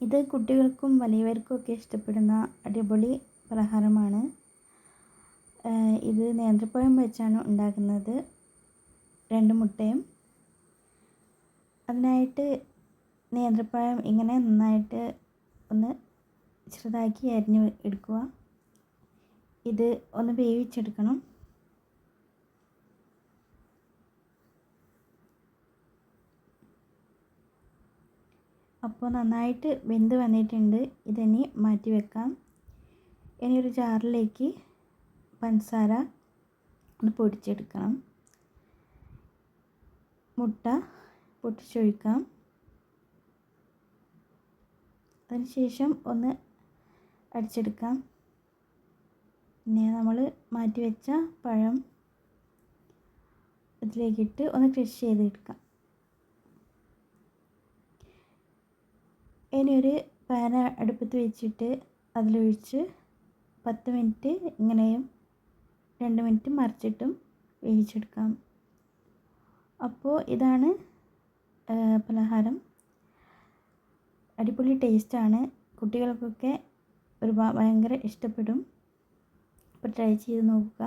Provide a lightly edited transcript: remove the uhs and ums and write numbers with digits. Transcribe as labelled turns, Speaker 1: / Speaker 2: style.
Speaker 1: ഇത് കുട്ടികൾക്കും വലിയവർക്കും ഒക്കെ ഇഷ്ടപ്പെടുന്ന അടിപൊളി പലഹാരമാണ്. ഇത് നേന്ത്രപ്പഴം വെച്ചാണ് ഉണ്ടാക്കുന്നത്. 2 മുട്ടയും. അതിനായിട്ട് നേന്ത്രപ്പഴം ഇങ്ങനെ നന്നായിട്ട് ഒന്ന് ചെറുതാക്കി അരിഞ്ഞ് എടുക്കുക. ഇത് ഒന്ന് വേവിച്ചെടുക്കണം. അപ്പോൾ നന്നായിട്ട് വെന്ത് വന്നിട്ടുണ്ട്. ഇതിനി മാറ്റി വെക്കാം. ഇനി ഒരു ജാറിലേക്ക് പഞ്ചസാര ഒന്ന് പൊടിച്ചെടുക്കണം. മുട്ട പൊട്ടിച്ചൊഴിക്കാം. അതിനുശേഷം ഒന്ന് അടിച്ചെടുക്കാം. പിന്നെ നമ്മൾ മാറ്റി വെച്ച പഴം ഇതിലേക്കിട്ട് ഒന്ന് ക്രഷ് ചെയ്തെടുക്കാം. ഇനി ഒരു പാൻ അടുപ്പത്ത് വെച്ചിട്ട് അതിലൊഴിച്ച് 10 മിനിറ്റ് ഇങ്ങനെയും 2 മിനിറ്റ് മറിച്ചിട്ടും വേവിച്ചെടുക്കാം. അപ്പോൾ ഇതാണ് പലഹാരം. അടിപൊളി ടേസ്റ്റാണ്. കുട്ടികൾക്കൊക്കെ ഭയങ്കര ഇഷ്ടപ്പെടും. അപ്പോൾ ട്രൈ ചെയ്ത് നോക്കുക.